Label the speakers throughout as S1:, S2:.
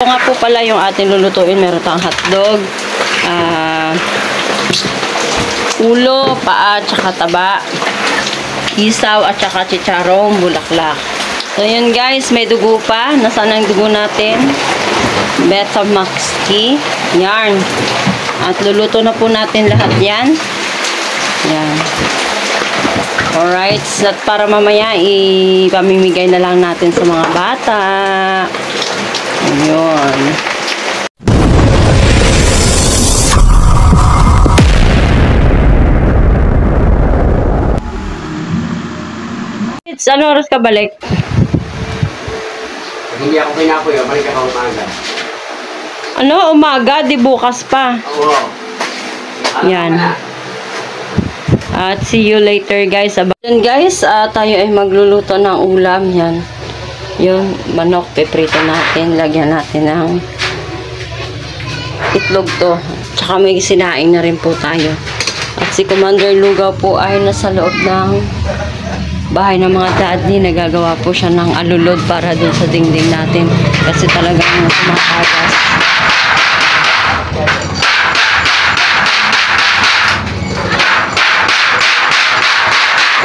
S1: nga po pala yung ating lulutuin. Meron tayong hotdog, ulo, paa, tsaka taba, isaw, at tsaka chicharong bulaklak. So, yun guys, may dugo pa. Nasaan ang dugo natin? Betamax-tea. Yarn. At luluto na po natin lahat yan. Yan. Alright. At para mamaya, ipamimigay na lang natin sa mga bata. Ayun. Ano oras ka balik?
S2: Hindi ako pinapuyo, balik ako umaga.
S1: Ano? Umaga? Di bukas pa.
S2: Oo.
S1: Yan. At see you later guys. Yan guys, tayo ay magluluto ng ulam. Yan. Yung manok, peprito natin. Lagyan natin ng itlog to. Tsaka may sinaing na rin po tayo. At si Commander Lugaw po ay nasa loob ng bahay ng mga daddy. Nagagawa po siya ng alulod para dun sa dingding natin. Kasi talagang kumakagas.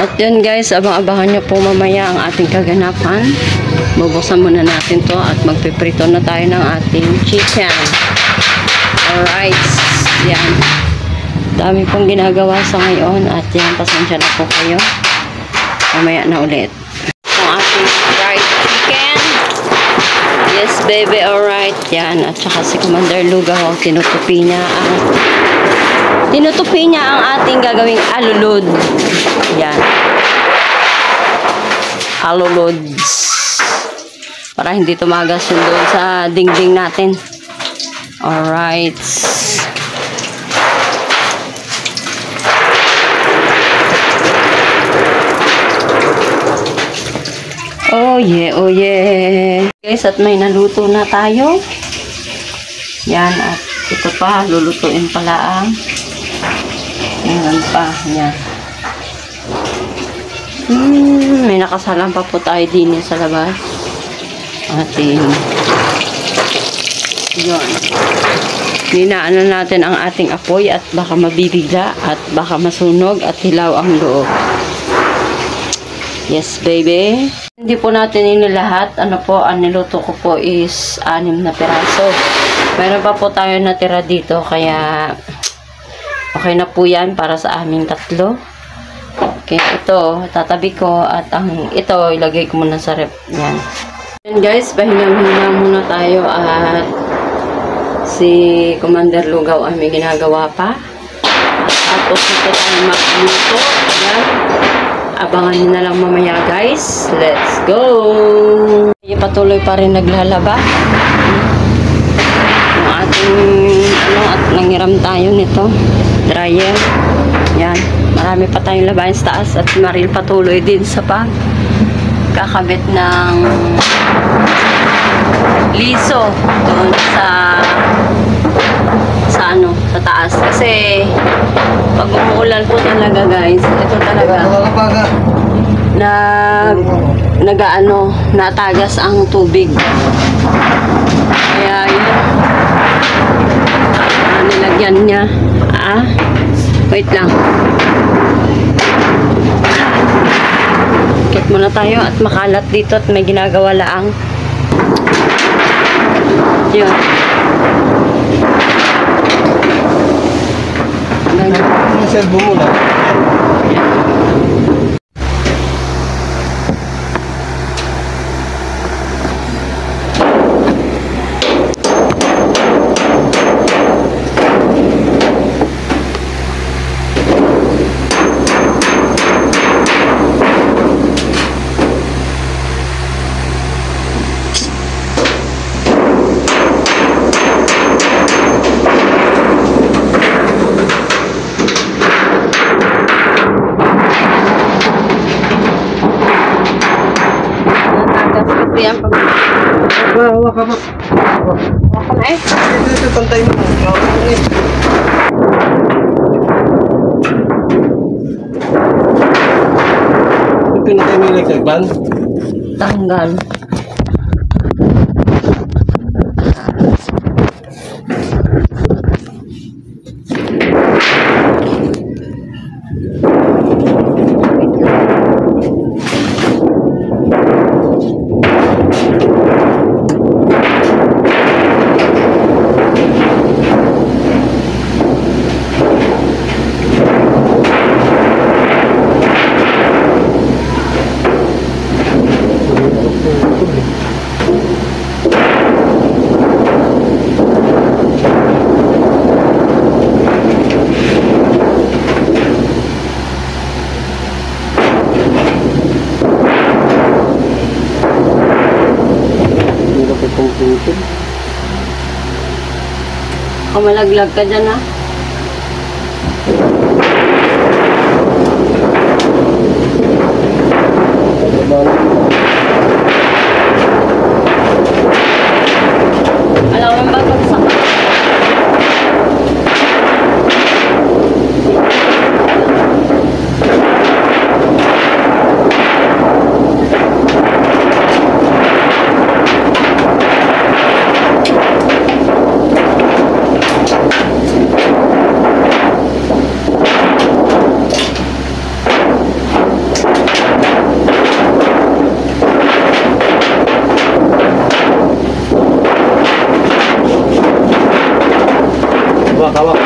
S1: At yun guys, abang-abangan nyo po mamaya ang ating kaganapan. Bubuksan muna natin to at magpiprito na tayo ng ating chicken. Alright. Yan. Dami pong ginagawa sa ngayon. At yan, pasensya na po kayo. Mamaya na ulit. Ang ating fried chicken. Yes, baby. Alright. Yan. At saka si Commander Lugaw, tinutupi niya ang ating gagawing alulod. Yan. Alulods. Para hindi tumagas yun doon sa dingding natin. Alright. Oh yeah, oh yeah. Guys, at may naluto na tayo. Yan, at ito pa, lulutuin pala ang yan pa, yan. May nakasalang pa po tayo din sa labas. Ating yun. Ninaanan natin ang ating apoy at baka mabibigla at baka masunog at hilaw ang loob. Yes, baby. Hindi po natin inilahat. Ano po, ang niluto ko po is 6 na piraso. Meron pa po tayo natira dito, kaya okay na po yan para sa aming 3. Okay, ito, tatabi ko at ito, ilagay ko muna sa rep. Yan. Yan guys, pahinga-hinga muna tayo at si Commander Lugaw ay may ginagawa pa. Tapos ito tayo magluto. Yan. Abangan nyo na lang mamaya guys. Let's go! Patuloy pa rin naglalaba. Yung ating at nangiram tayo nito. Dryer. Yan. Marami pa tayong labahin sa taas at Maril patuloy din sa kakabit ng liso doon sa taas. Kasi pag umuulan po talaga guys, ito talaga natagas ang tubig. Kaya yun, nilagyan niya. Wait lang. Kit muna tayo at makalat dito at may ginagawa laang. Yun.
S2: Ang cellphone mo na.
S1: Yan pag
S2: Hawak ka mo.
S1: hawak ka na eh.
S2: Ito, pantay mo. Pinatay mo yung electric fan?
S1: Tanggal. Kumalaglag ka dyan ha. Alam mo ba kung sa
S2: Hawak.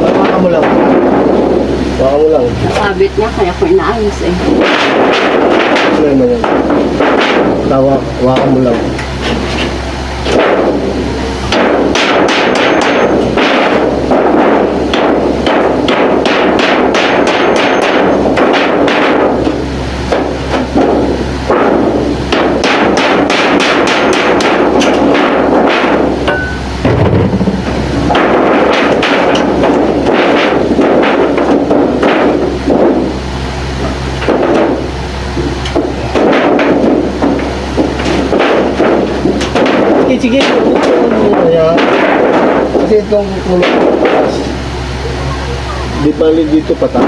S2: Hawakan mo lang. Hawakan mo lang.
S1: nasabit niya, kaya ko inaayos eh.
S2: Ano naman yan? Hawakan mo lang. Sige, ayan. Kasi itong kulong patas. Di bali dito patas.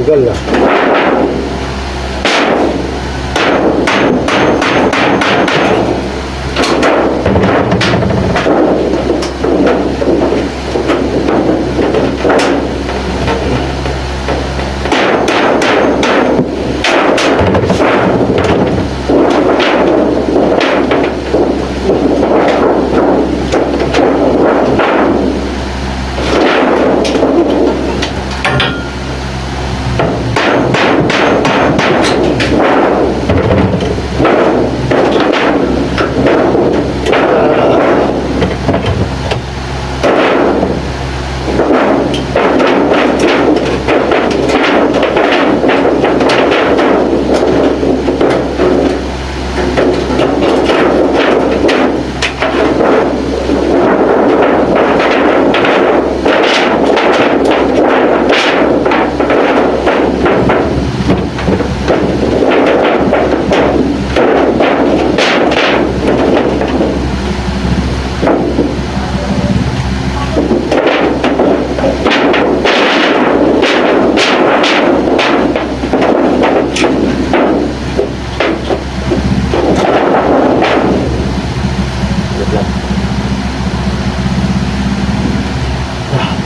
S2: Tanggal lah.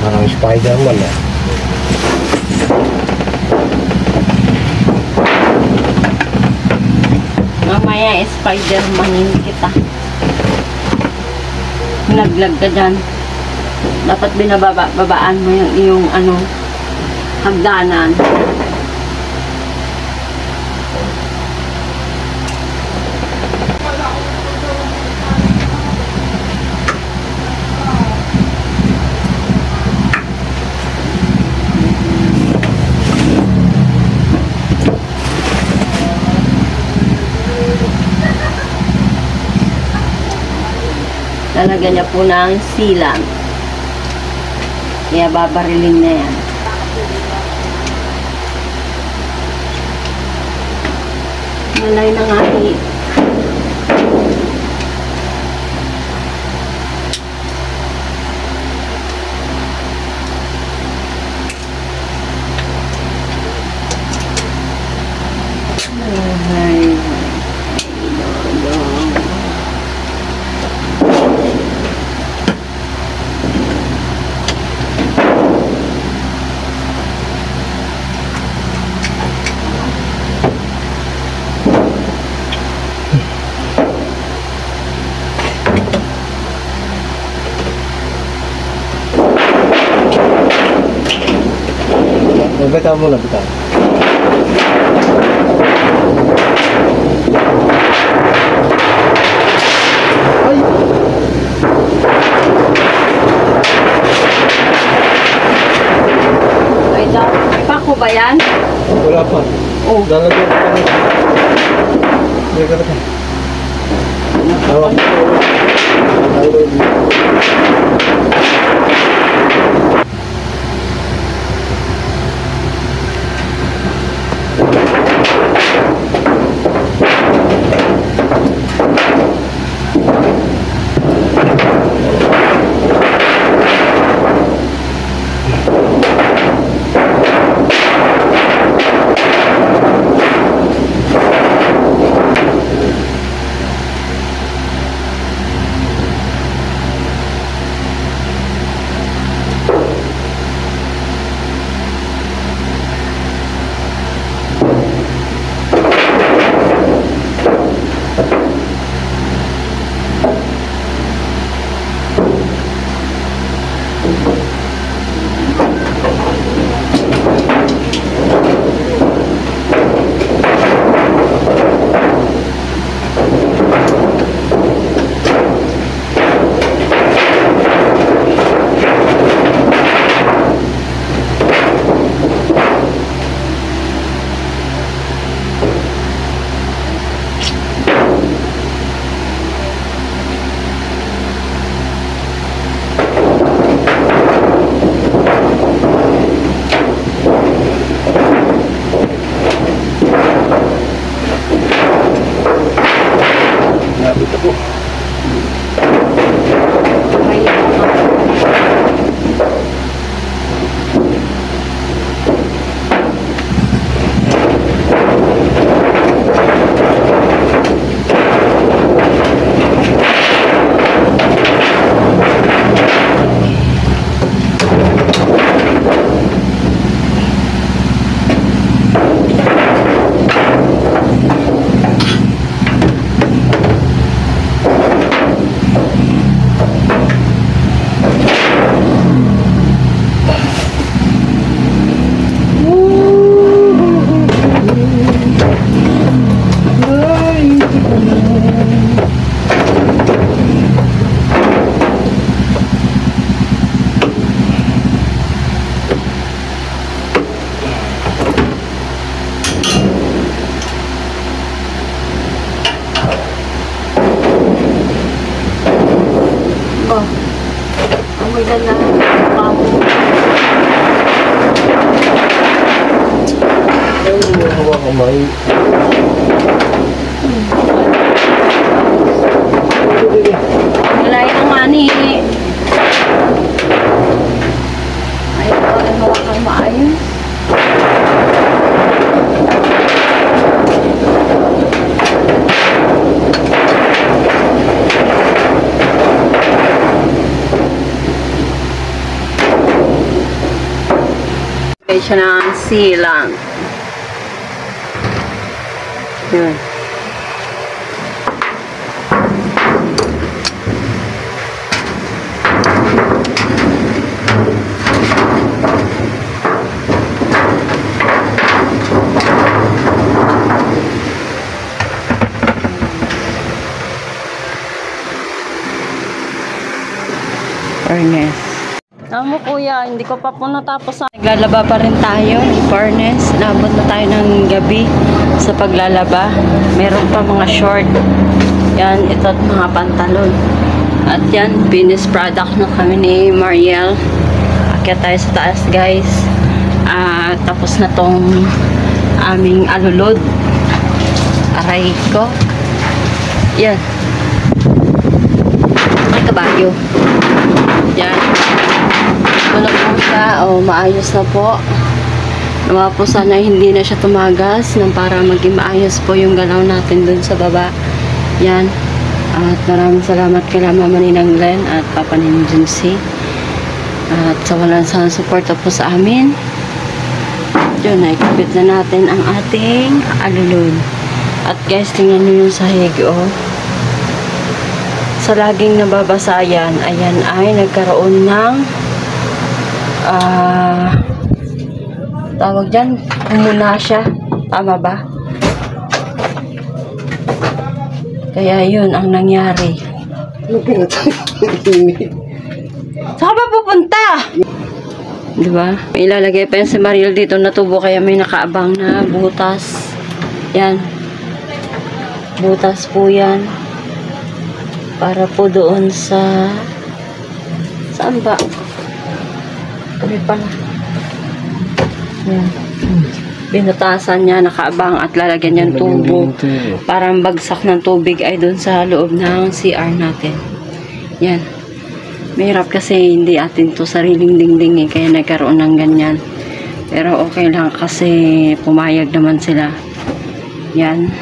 S2: Parang Spider-Man eh.
S1: Mamaya Spider-Manin kita. Naglag ka dyan. Dapat babaan mo yung iyong hagdanan. Lalagyan niya po ng silang. Kaya babarilin na yan. Malay na nga eh.
S2: Bitaw mo na, bitaw. Ay!
S1: Ay, pako ba yan?
S2: Wala pa.
S1: Oh.
S2: Lalagyan ko kami. Hindi ka na pa. Tawag ko.
S1: Amoy na lang.
S2: Ay, hawa kamay.
S1: Malay na nga ni. Ayaw ko na hawakan maayos. Siya ng silang. Yun. Furnace. Alam mo kuya, hindi ko pa po natapos. Naglalaba pa rin tayo. Furnace. Naabot na tayo ng gabi sa paglalaba. Meron pa mga short. Yan, ito at mga pantalon. At yan, finished product na kami ni Mariel. Akyat tayo sa taas, guys. Tapos na tong aming alulod. Aray ko. Yan. May kabayo. Yan. Wala po siya. Maayos na po. Nawa po sana hindi na siya tumagas para maging maayos po yung galaw natin dun sa baba. Yan. At maraming salamat kay Mama Ninang Glenn at Papa Ninang Junsi. At sa walang sa suporta po sa amin. Yun, naikapit na natin ang ating alulod. At guys, tingnan nyo yung sahig, oh. Sa laging nababasa yan, ayan ay nagkaroon ng tawag dyan, humuna siya. Tama ba? Kaya yun ang nangyari. Saan ba pupunta? Diba? May ilalagay pa yan si Mariel dito na tubo kaya may nakaabang na butas. Yan. Butas po yan. Para po doon sa... Saan ba? Kami pala. Yan. Binutasan niya, nakaabang at lalagyan niya ng tubo. Parang bagsak ng tubig ay doon sa loob ng CR natin. Yan. Mahirap kasi hindi atin to sariling dingding kaya nagkaroon ng ganyan. Pero okay lang kasi pumayag naman sila. Yan.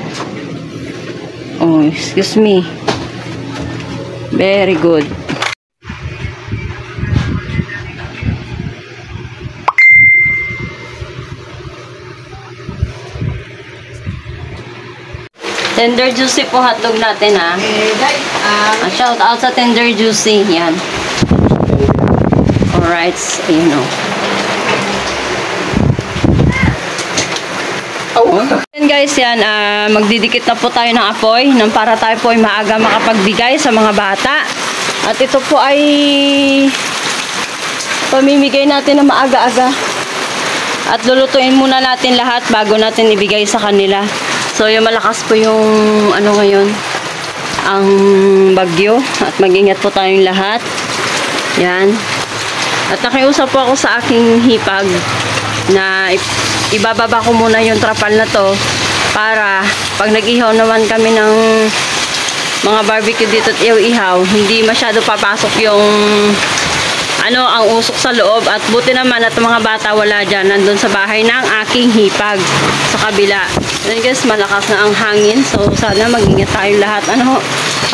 S1: Oh, excuse me. Very good. Tender Juicy po hotdog natin, ha. Shout out sa Tender Juicy. Yan. Alright. You know. Yan guys, yan. Magdidikit na po tayo ng apoy nang para tayo po ay maaga makapagbigay sa mga bata. At ito po ay pamimigay natin na maaga-aga. At lulutuin muna natin lahat bago natin ibigay sa kanila. So, yung malakas po yung ano ngayon, ang bagyo. At mag-ingat po tayong lahat. Yan. At nakiusap po ako sa aking hipag na ibababa ko muna yung trapal na to para pag nag-ihaw naman kami ng mga barbecue dito at ihaw, hindi masyado papasok yung ano, ang usok sa loob. At buti naman at mga bata wala dyan, nandun sa bahay ng aking hipag sa kabila. Then guys, malakas na ang hangin. So, sana mag-ingat tayo lahat. Ano?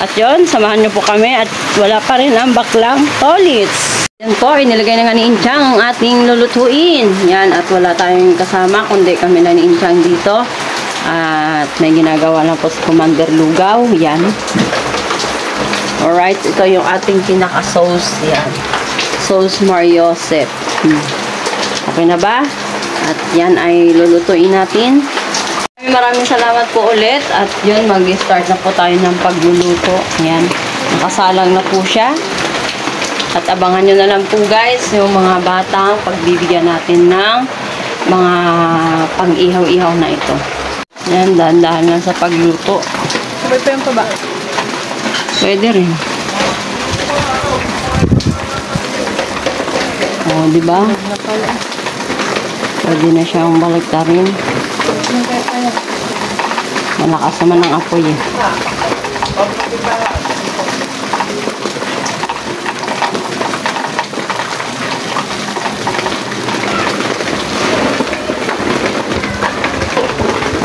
S1: At yon, samahan nyo po kami. At wala pa rin ang baklang tolits. Yan po, inilagay na nga ni Inchang ang ating lulutuin. Yan, at wala tayong kasama, kundi kami na ni Inchang dito. At may ginagawa na po sa Commander Lugaw. Yan. Alright, ito yung ating pinaka-sauce. Yan. Sauce Mariosep. Okay na ba? At yan ay lulutuin natin. Maraming salamat po ulit. At yun, mag-start na po tayo ng pagluluto. Ayan. Nakasalang na po siya. At abangan nyo na lang po guys, yung mga batang pagbibigyan natin ng mga pang-ihaw-ihaw na ito. Ayan, dahan-dahan lang sa pagluto.
S3: Sabay pa yung taba?
S1: Pwede rin. O, diba? Pwede na siyang baliktarin. Malakas naman ang apoy eh.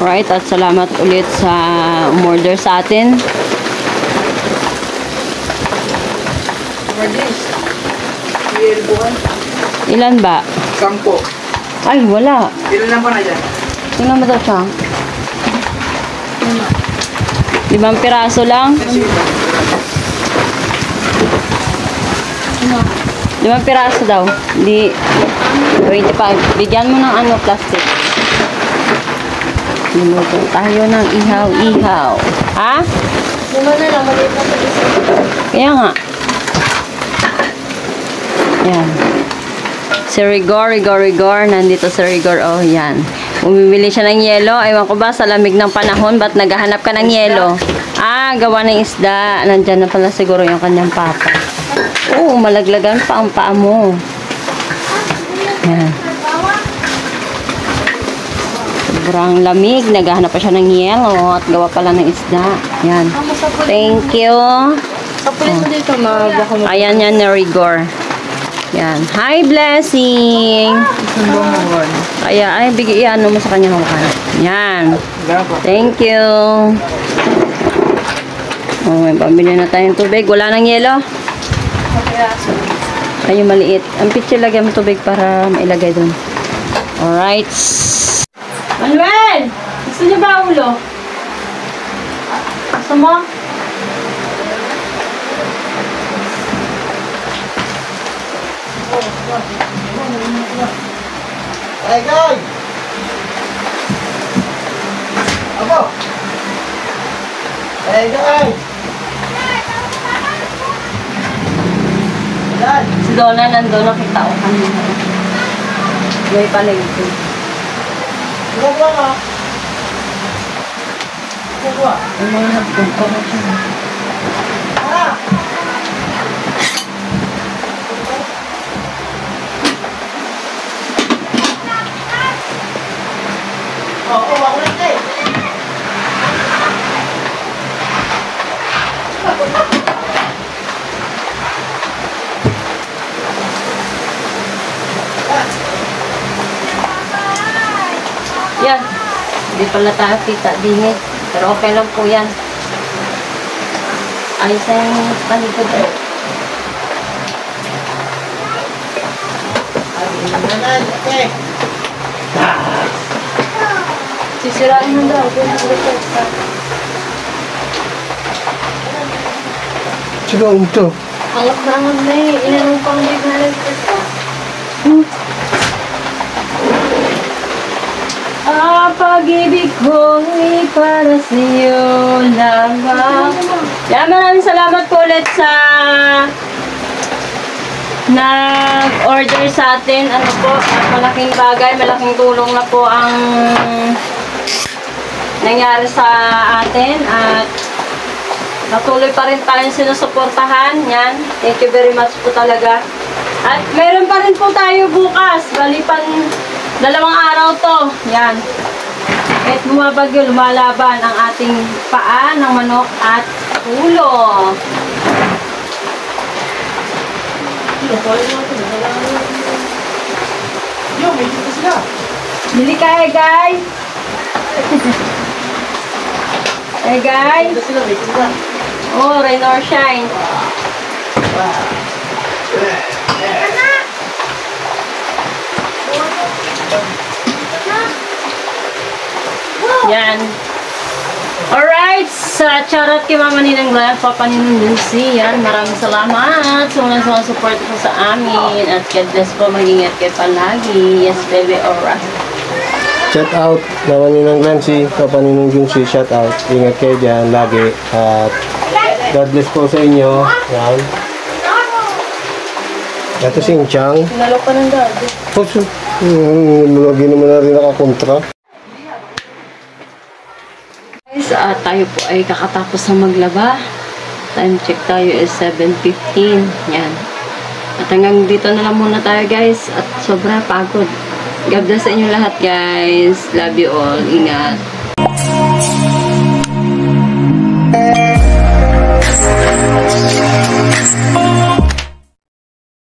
S1: Alright, at salamat ulit sa umorder sa atin. Ilan ba?
S2: 10.
S1: Ay, wala.
S2: Ilan lang po na dyan?
S1: Tingnan mo daw siya. 5 piraso lang. 5 piraso daw. Di 25. Bigyan mo ng ano, plastic. Niluto tayo ng ihaw-ihaw. Ha?
S3: Lima na lang, maliit na isa.
S1: Kaya nga. Yan. Si Rigor. Nandito si Rigor. Oh, yan. Bumibili siya ng yelo. Ewan ko ba, sa lamig ng panahon, ba't naghahanap ka ng yelo? Ah, gawa ng isda. Nandyan na pala siguro yung kanyang papa. Oo, malaglagan pa ang paa mo. Yan. Sobrang lamig. Naghahanap pa siya ng yelo at gawa pala ng isda. Yan. Thank you.
S3: Kapulit mo dito, baka mo.
S1: Ayan yan, Nerigor. Yan. Hi, Blessing. Kaya, ay, bigay ano mo sa kanya hawakan. Yan. Thank you. Oh, may pambili na tayong tubig. Wala nang yelo. Ay, yung maliit. Ang pitsi, lagyan mo tubig para mailagay dun. Alright. Manuel! Gusto niyo ba ulo? Gusto mo?
S2: Hey guys! Abo! Hey guys!
S1: Si Donna nandun, nakita ko kanina. May palengke.
S2: Ginagawa ka? Ginagawa?
S1: Yung mga nagpunta na siya.
S2: Ah! Oo, ako lang eh.
S1: Yan. Hindi pala tayo kita dingit. Pero okay lang po yan. Ayos na yung palikod eh.
S2: Okay.
S3: Sisirain mo daw.
S2: Siguro ito.
S3: Angat na angat na eh. Inanong pang big na lang ito.
S1: Pag-ibig ko'y para sa'yo lamang. Yan, maraming salamat po ulit sa nag-order sa atin. Ano po, malaking bagay, malaking tulong na po ang nangyari sa atin. At patuloy pa rin tayong sinusuportahan. Yan, thank you very much po talaga. At meron pa rin po tayo bukas. Balipan 2 araw to. Yan. Kahit bumabagyo, lumalaban ang ating paa ng manok at ulo.
S2: Yung, may dito sila.
S1: Bili ka eh, guys. Eh, guys.
S2: Dito sila, may dito sila.
S1: Oh, rain or shine. Yan. Alright, sa charot kay Mama Ninang Glenn, Papa Ninang Lucy, yan, maraming salamat sa mga support po sa amin. At God bless po, mag-ingat kayo palagi. Yes, baby, alright.
S2: Shout out naman yun ng Glancy, Kapaninong Jungsi, shout out. Ingat kayo dyan lagi. At God bless po sa inyo. Yan. Ito si Inchang.
S3: Pinalo pa ng dado.
S2: Lagi naman na rin nakakontra.
S1: Guys, tayo po ay kakatapos na maglaba. Time check tayo is 7:15. Yan. At hanggang dito na lang muna tayo, guys. At sobrang pagod. God bless sa inyo lahat, guys. Love you all. Ingat.